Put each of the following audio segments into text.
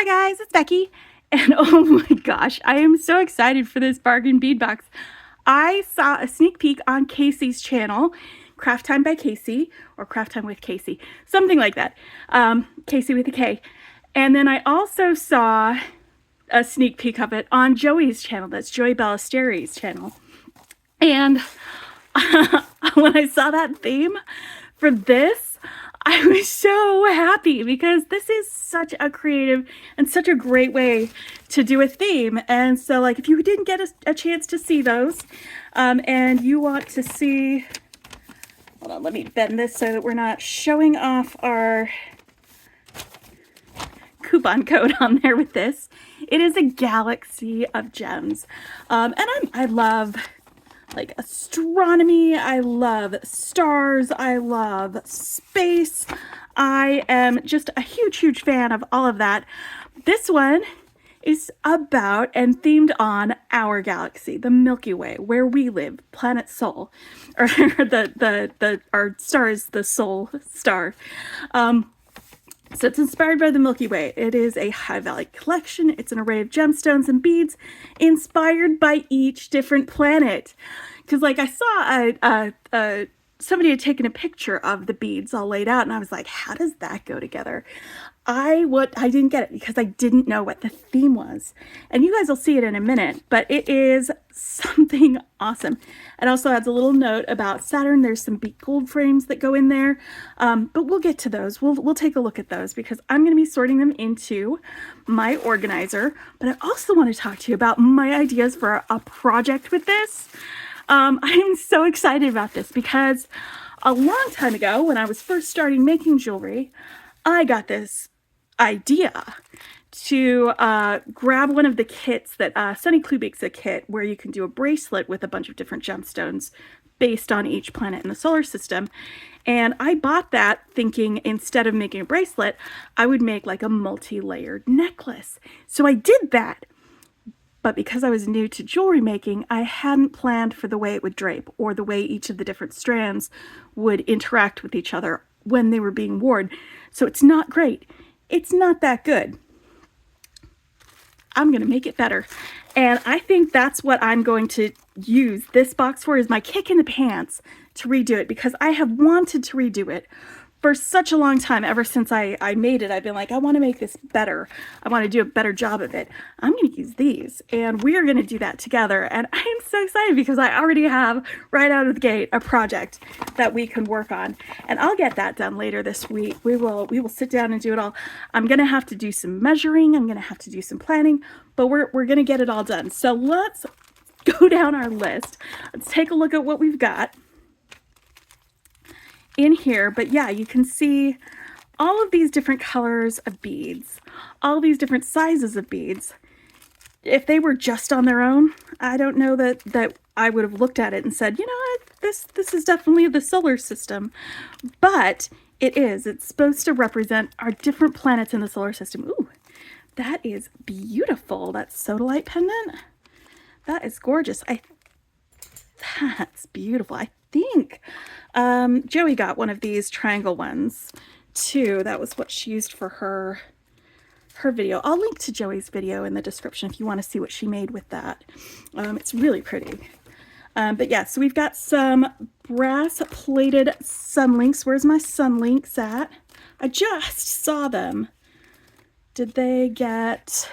Hi guys, it's Becky, and oh my gosh, I am so excited for this bargain bead box. I saw a sneak peek on Casey's channel, Craft Time by Casey, or Craft Time with Casey, something like that, Casey with a K. And then I also saw a sneak peek of it on Joey's channel, that's Joey Ballesteri's channel. And when I saw that theme for this, I was so happy because this is such a creative and such a great way to do a theme. And so, like, if you didn't get a chance to see those, and you want to see, hold on, let me bend this so that we're not showing off our coupon code on there with this. It is a galaxy of gems. And I love like astronomy, I love stars, I love space. I am just a huge fan of all of that. This one is about and themed on our galaxy, the Milky Way, where we live, planet Sol, or our star is the Sol star. So it's inspired by the Milky Way. It is a high value collection. It's an array of gemstones and beads inspired by each different planet. Because like I saw somebody had taken a picture of the beads all laid out, and I was like, how does that go together? I didn't get it because I didn't know what the theme was. And you guys will see it in a minute, but it is something awesome. It also adds a little note about Saturn. There's some bead gold frames that go in there, but we'll get to those. We'll take a look at those because I'm going to be sorting them into my organizer. But I also want to talk to you about my ideas for a project with this. I'm so excited about this because a long time ago when I was first starting making jewelry, I got this idea to grab one of the kits that Sunny Clue makes a kit where you can do a bracelet with a bunch of different gemstones based on each planet in the solar system. And I bought that thinking instead of making a bracelet, I would make like a multi-layered necklace. So I did that. But because I was new to jewelry making, I hadn't planned for the way it would drape or the way each of the different strands would interact with each other when they were being worn. So it's not great. It's not that good. I'm going to make it better. And I think that's what I'm going to use this box for, is my kick in the pants to redo it, because I have wanted to redo it for such a long time. Ever since I made it, I've been like, I want to make this better. I want to do a better job of it. I'm going to use these, and we are going to do that together. And I am so excited because I already have, right out of the gate, a project that we can work on. And I'll get that done later this week. We will sit down and do it all. I'm going to have to do some measuring. I'm going to have to do some planning, but we're going to get it all done. So let's go down our list. Let's take a look at what we've got in here. But yeah, you can see all of these different colors of beads, all these different sizes of beads. If they were just on their own, I don't know that I would have looked at it and said, you know what, this is definitely the solar system. But it's supposed to represent our different planets in the solar system. Ooh, that is beautiful. That sodalite pendant, that is gorgeous. That's beautiful. I think Joey got one of these triangle ones too. That was what she used for her video. I'll link to Joey's video in the description if you want to see what she made with that. It's really pretty. But yeah, so we've got some brass plated sun links. Where's my sun links at? I just saw them. Did they get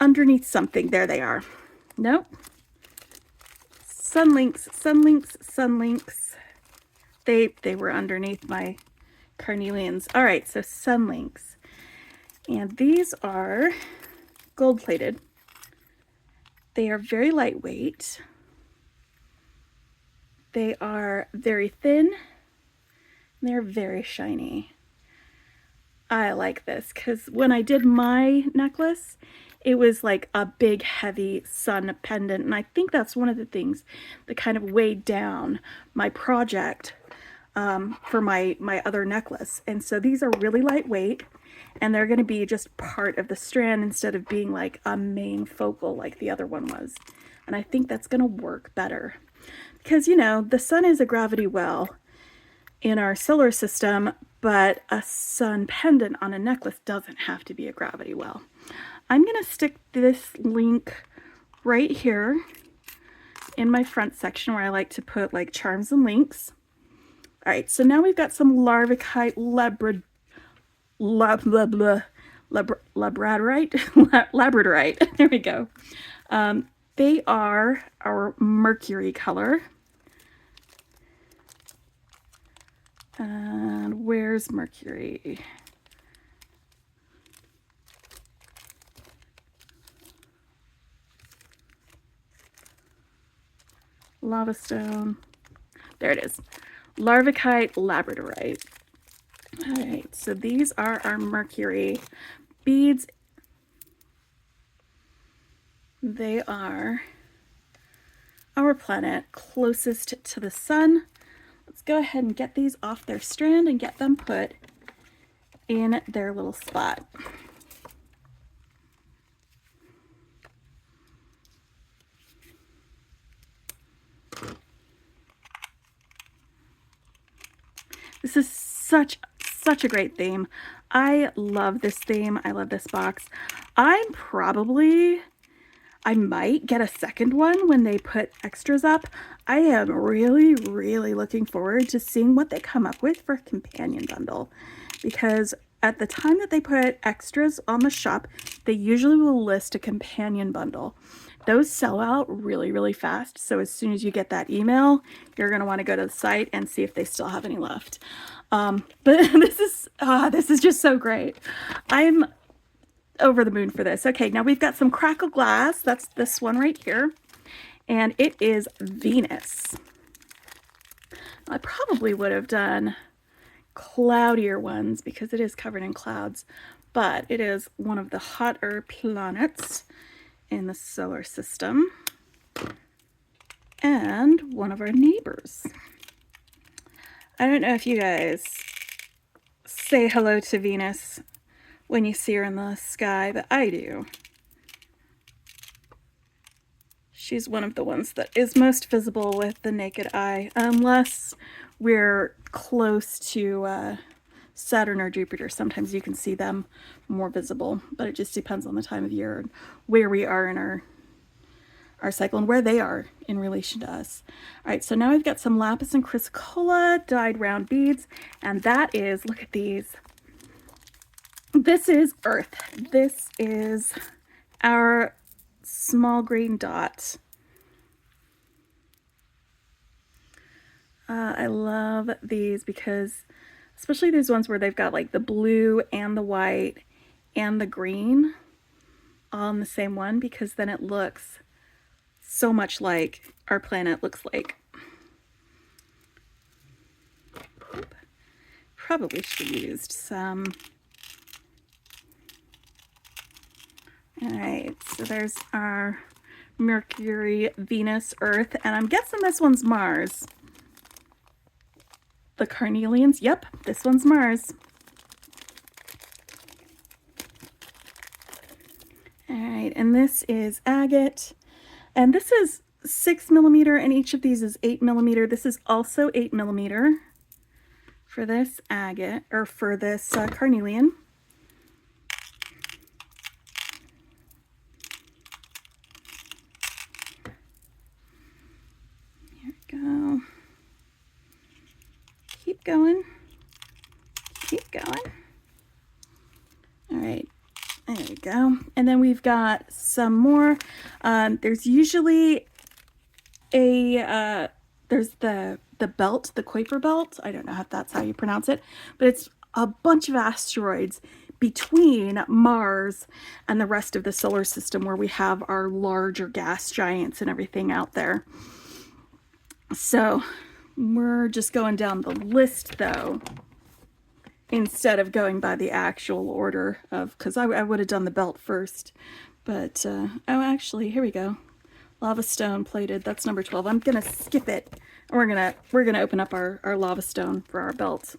underneath something? There they are. Nope. Sun links. They were underneath my carnelians. All right, so sun links. And these are gold plated. They are very lightweight. They are very thin. And they're very shiny. I like this because when I did my necklace, it was like a big heavy sun pendant, and I think that's one of the things that kind of weighed down my project for my other necklace. And so these are really lightweight, and they're going to be just part of the strand instead of being like a main focal like the other one was. And I think that's going to work better because, you know, the sun is a gravity well, in our solar system, but a sun pendant on a necklace doesn't have to be a gravity well. I'm going to stick this link right here in my front section where I like to put like charms and links. All right, so now we've got some Larvikite labradorite. There we go. They are our mercury color. And where's mercury? Lava stone. There it is. Larvikite labradorite. All right, so these are our mercury beads. They are our planet closest to the sun. Let's go ahead and get these off their strand and get them put in their little spot. This is such a great theme. I love this theme. I love this box. I might get a second one when they put extras up. I am really looking forward to seeing what they come up with for a companion bundle, because at the time that they put extras on the shop, they usually will list a companion bundle. Those sell out really fast, so as soon as you get that email, you're going to want to go to the site and see if they still have any left. But this is just so great. I'm over the moon for this. Okay, now we've got some crackle glass. That's this one right here, and it is Venus. I probably would have done cloudier ones because it is covered in clouds, but it is one of the hotter planets in the solar system and one of our neighbors. I don't know if you guys say hello to Venus when you see her in the sky, but I do. She's one of the ones that is most visible with the naked eye, unless we're close to Saturn or Jupiter. Sometimes you can see them more visible, but it just depends on the time of year and where we are in our cycle and where they are in relation to us. All right, so now we've got some lapis and chrysocolla dyed round beads, and that is, look at these. This is Earth. This is our small green dot. I love these because, especially these ones where they've got like the blue and the white and the green all in the same one, because then it looks so much like our planet looks like. Probably should have used some. All right, so there's our Mercury, Venus, Earth, and I'm guessing this one's Mars. The carnelians, yep, this one's Mars. All right, and this is agate, and this is 6mm, and each of these is 8mm. This is also 8mm for this agate, or for this carnelian. Here we go. Keep going. Keep going. All right. There we go. And then we've got some more. There's usually a, there's the belt, the Kuiper belt. I don't know if that's how you pronounce it, but it's a bunch of asteroids between Mars and the rest of the solar system, where we have our larger gas giants and everything out there. So we're just going down the list though, instead of going by the actual order of, because I would have done the belt first, but oh, actually, here we go. Lava stone plated, that's number 12. I'm gonna skip it, and we're gonna open up our lava stone for our belt.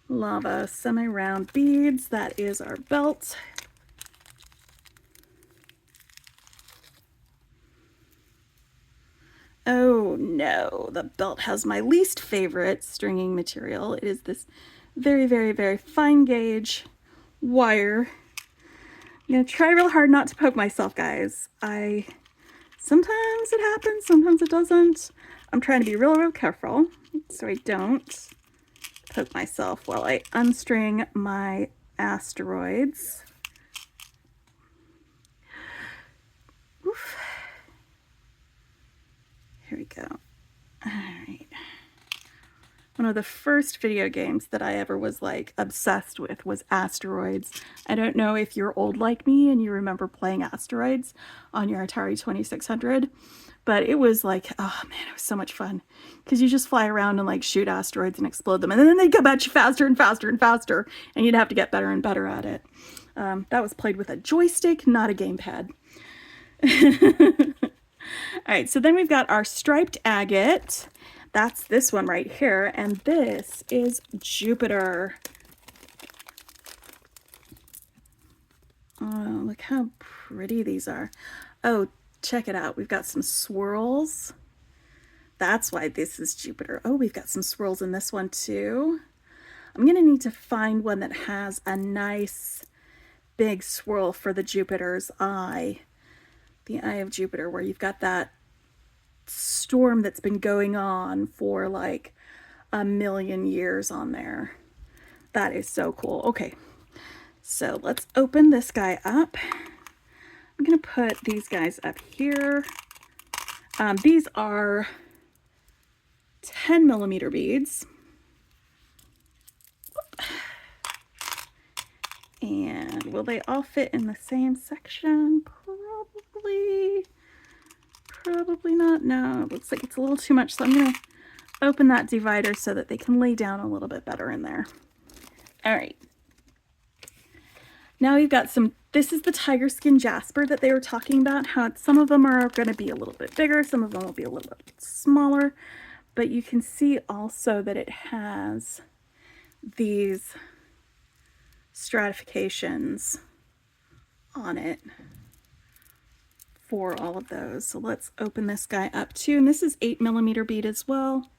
Lava semi-round beads, that is our belt. Oh no, the belt has my least favorite stringing material. It is this very, very, very fine gauge wire. I'm gonna try real hard not to poke myself, guys. Sometimes it happens, sometimes it doesn't. I'm trying to be real, real careful so I don't poke myself while I unstring my asteroids. Oof. Here we go. All right. One of the first video games that I ever was like obsessed with was Asteroids. I don't know if you're old like me and you remember playing Asteroids on your Atari 2600, but it was like, oh man, it was so much fun because you just fly around and like shoot asteroids and explode them, and then they'd come at you faster and faster and faster, and you'd have to get better and better at it. That was played with a joystick, not a gamepad. All right, so then we've got our striped agate. That's this one right here, and this is Jupiter. Oh, look how pretty these are. Oh, check it out. We've got some swirls. That's why this is Jupiter. Oh, we've got some swirls in this one too. I'm gonna need to find one that has a nice big swirl for the Jupiter's eye. The eye of Jupiter, where you've got that storm that's been going on for like 1,000,000 years on there. That is so cool. Okay, so let's open this guy up. I'm gonna put these guys up here. These are 10mm beads. And will they all fit in the same section? Probably not. No, it looks like it's a little too much, so I'm gonna open that divider so that they can lay down a little bit better in there. All right. Now we've got some, this is the tiger skin jasper that they were talking about, how some of them are going to be a little bit bigger, some of them will be a little bit smaller, but you can see also that it has these stratifications on it for all of those. So let's open this guy up too, and this is 8mm bead as well.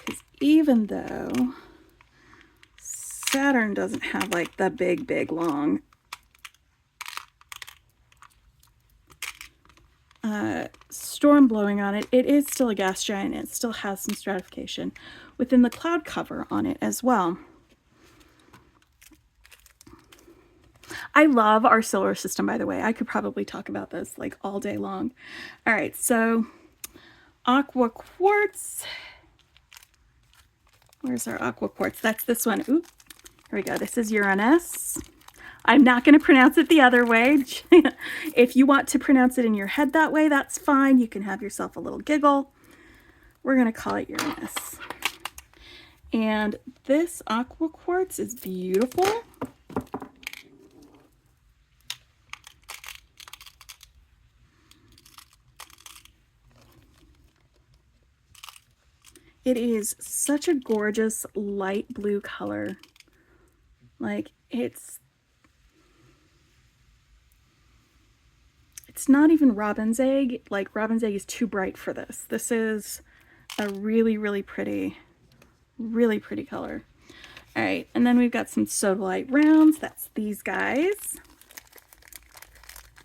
Because even though Saturn doesn't have like the big long storm blowing on it, it is still a gas giant. It still has some stratification within the cloud cover on it as well. I love our solar system, by the way. I could probably talk about this like all day long. All right, so aqua quartz. Where's our aqua quartz? That's this one. Ooh, here we go. This is Uranus. I'm not going to pronounce it the other way. If you want to pronounce it in your head that way, that's fine. You can have yourself a little giggle. We're going to call it Uranus. And this aqua quartz is beautiful. It is such a gorgeous light blue color. Like it's not even robin's egg. Like robin's egg is too bright for this. This is a really, really pretty color. All right, and then we've got some sodalite rounds. That's these guys.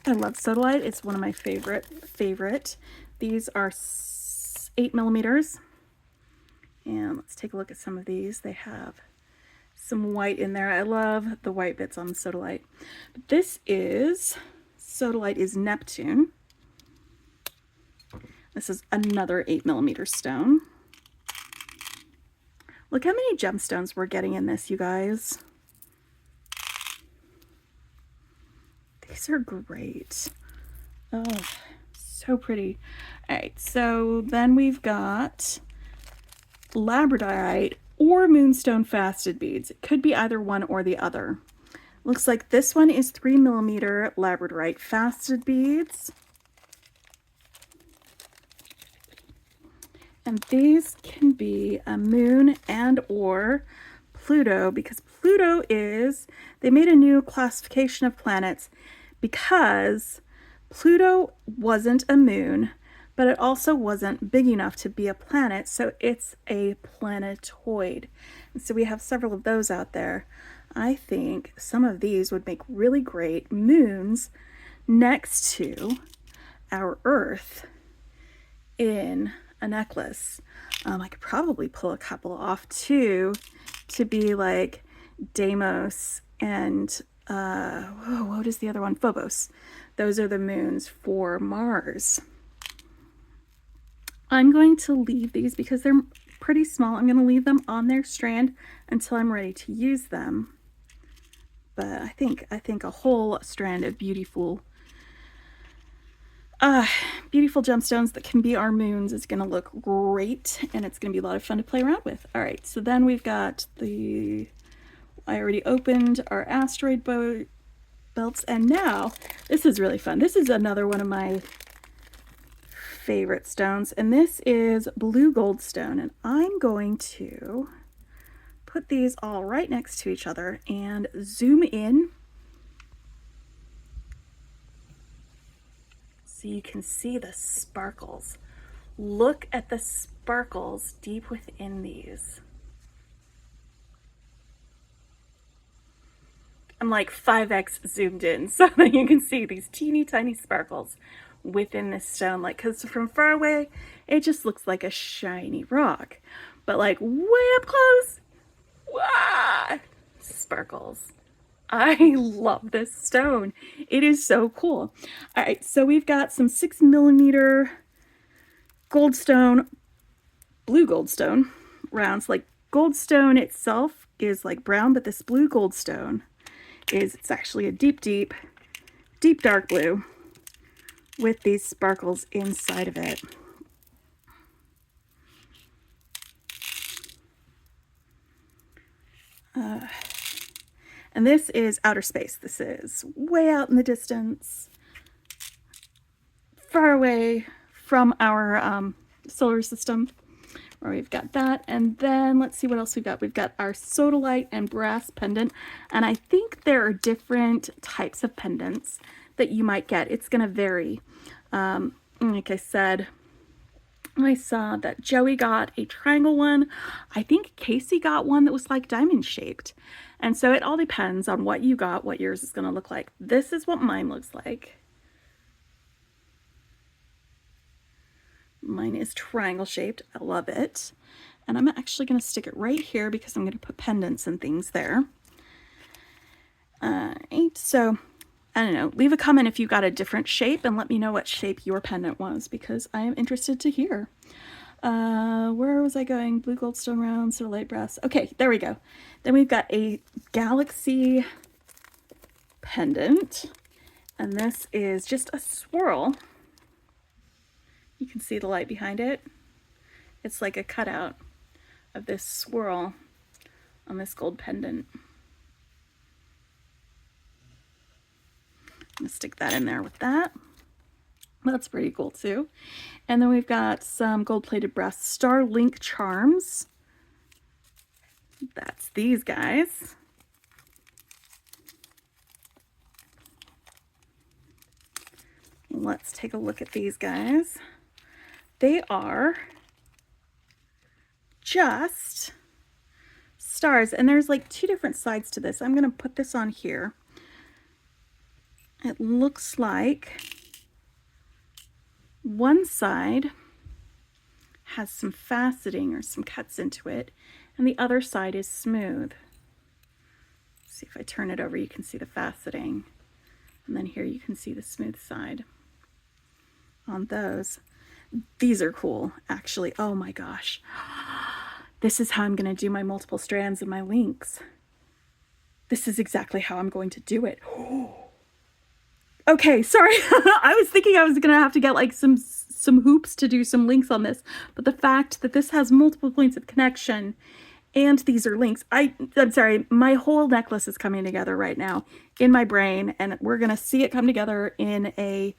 I love sodalite. It's one of my favorite. These are 8mm. And let's take a look at some of these. They have some white in there. I love the white bits on the sodalite. But this is, sodalite is Neptune. This is another 8mm stone. Look how many gemstones we're getting in this, you guys. These are great. Oh, so pretty. All right, so then we've got labradorite or moonstone fasted beads. It could be either one or the other. Looks like this one is 3mm labradorite fasted beads. And these can be a moon and or Pluto, because Pluto is, they made a new classification of planets because Pluto wasn't a moon, but it also wasn't big enough to be a planet, so it's a planetoid. And so we have several of those out there. I think some of these would make really great moons next to our Earth in a necklace. I could probably pull a couple off too to be like Deimos and what is the other one? Phobos. Those are the moons for Mars. I'm going to leave these because they're pretty small. I'm going to leave them on their strand until I'm ready to use them. But I think a whole strand of beautiful gemstones that can be our moons is going to look great, and it's going to be a lot of fun to play around with. All right, so then we've got I already opened our asteroid belts, and now this is really fun. This is another one of my favorite stones, and this is blue goldstone, and I'm going to put these all right next to each other and zoom in so you can see the sparkles. Look at the sparkles deep within these. I'm like 5x zoomed in so that you can see these teeny tiny sparkles within this stone, like, because from far away it just looks like a shiny rock, but like way up close, wow, sparkles. I love this stone. It is so cool. All right, so we've got some 6mm goldstone, blue goldstone rounds. Like, goldstone itself is like brown, but this blue goldstone it's actually a deep dark blue with these sparkles inside of it. And this is outer space. This is way out in the distance, far away from our solar system, where we've got that. And then let's see what else we've got. We've got our sodalite and brass pendant. And I think there are different types of pendants that you might get. It's going to vary. Like I said, I saw that Joey got a triangle one. I think Casey got one that was like diamond shaped. And so it all depends on what you got, what yours is going to look like. This is what mine looks like. Mine is triangle shaped. I love it. And I'm actually going to stick it right here because I'm going to put pendants and things there. So I don't know, leave a comment if you got a different shape and let me know what shape your pendant was, because I am interested to hear. Where was I going? Blue goldstone round, so light brass. Okay, there we go. Then we've got a galaxy pendant, and this is just a swirl. You can see the light behind it. It's like a cutout of this swirl on this gold pendant. I'm gonna stick that in there with that. That's pretty cool too. And then we've got some gold-plated brass Starlink charms. That's these guys. Let's take a look at these guys. They are just stars, and there's like two different sides to this. I'm going to put this on here. It looks like one side has some faceting or some cuts into it, and the other side is smooth. Let's see if I turn it over, you can see the faceting, and then here you can see the smooth side on those. These are cool, actually. Oh my gosh. This is how I'm going to do my multiple strands and my links. This is exactly how I'm going to do it. Okay, sorry. I was thinking I was going to have to get like some hoops to do some links on this, but the fact that this has multiple points of connection and these are links, I'm sorry, my whole necklace is coming together right now in my brain, and we're going to see it come together in a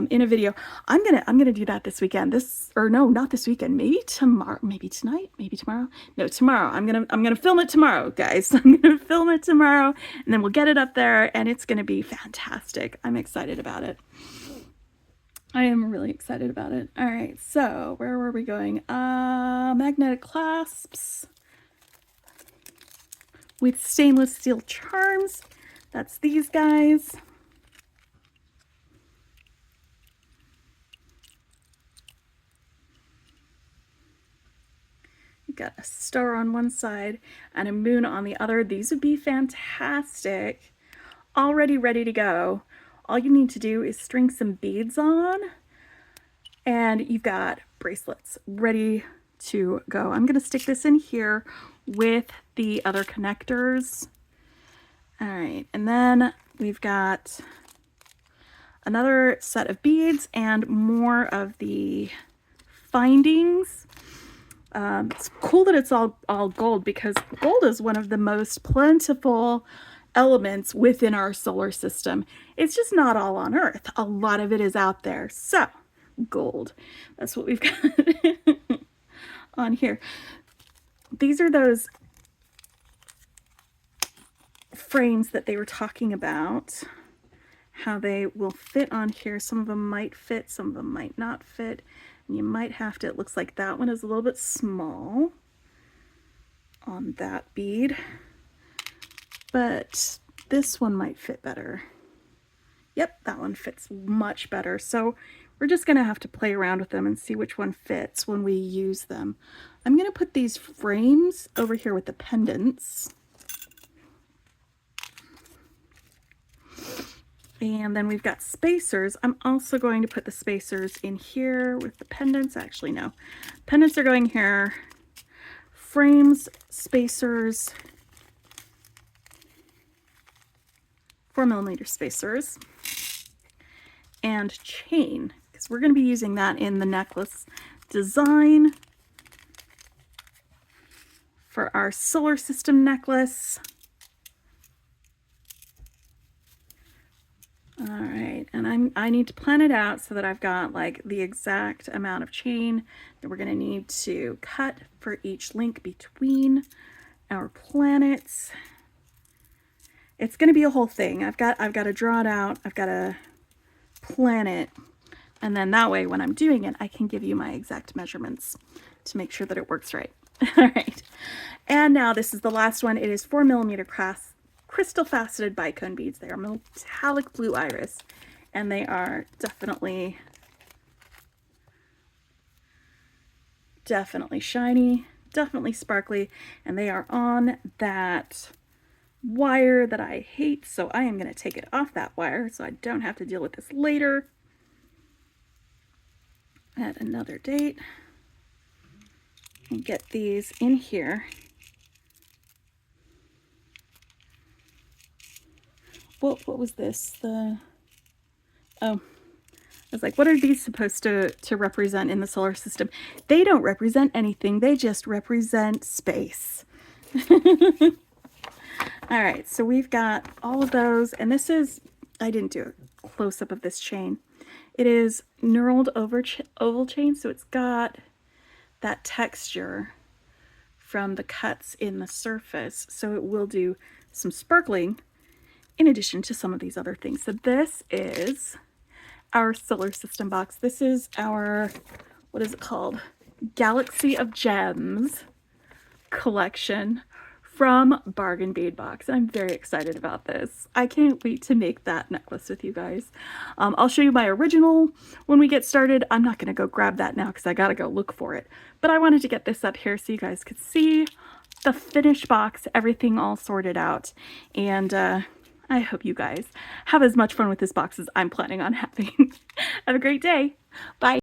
in a video. I'm gonna do that this weekend. No, not this weekend. Maybe tomorrow. Maybe tonight. Maybe tomorrow. No, tomorrow. I'm gonna film it tomorrow, guys. I'm gonna film it tomorrow, and then we'll get it up there, and it's gonna be fantastic. I'm excited about it. I am really excited about it. All right, so where were we going? Magnetic clasps with stainless steel charms. That's these guys. You've got a star on one side and a moon on the other. These would be fantastic. Already ready to go. All you need to do is string some beads on, and you've got bracelets ready to go. I'm going to stick this in here with the other connectors. All right, and then we've got another set of beads and more of the findings. It's cool that it's all gold, because gold is one of the most plentiful elements within our solar system. It's just not all on Earth. A lot of it is out there. So, gold. That's what we've got on here. These are those frames that they were talking about, how they will fit on here. Some of them might fit, some of them might not fit. And you might have to, it looks like that one is a little bit small on that bead, but this one might fit better. Yep, that one fits much better. So we're just gonna have to play around with them and see which one fits when we use them. I'm gonna put these frames over here with the pendants. And then we've got spacers. I'm also going to put the spacers in here with the pendants. Actually, no. Pendants are going here. Frames, spacers, 4mm spacers, and chain, because we're going to be using that in the necklace design for our solar system necklace. All right, and I need to plan it out so that I've got like the exact amount of chain that we're going to need to cut for each link between our planets. It's going to be a whole thing. I've got to draw it out. I've got to plan it, and then that way when I'm doing it, I can give you my exact measurements to make sure that it works right. All right, and now this is the last one. It is 4mm crystal faceted bicone beads. They are metallic blue iris, and they are definitely shiny, definitely sparkly, and they are on that wire that I hate, so I am going to take it off that wire so I don't have to deal with this later at another date, and get these in here. What was this? Oh, I was like, what are these supposed to represent in the solar system? They don't represent anything. They just represent space. All right, so we've got all of those, and this is, I didn't do a close-up of this chain. It is knurled oval chain, so it's got that texture from the cuts in the surface, so it will do some sparkling in addition to some of these other things. So this is our solar system box. This is our, what is it called? Galaxy of Gems collection from Bargain Bead Box. I'm very excited about this. I can't wait to make that necklace with you guys. I'll show you my original when we get started. I'm not gonna go grab that now because I gotta go look for it. But I wanted to get this up here so you guys could see the finished box, everything all sorted out. And I hope you guys have as much fun with this box as I'm planning on having. Have a great day. Bye.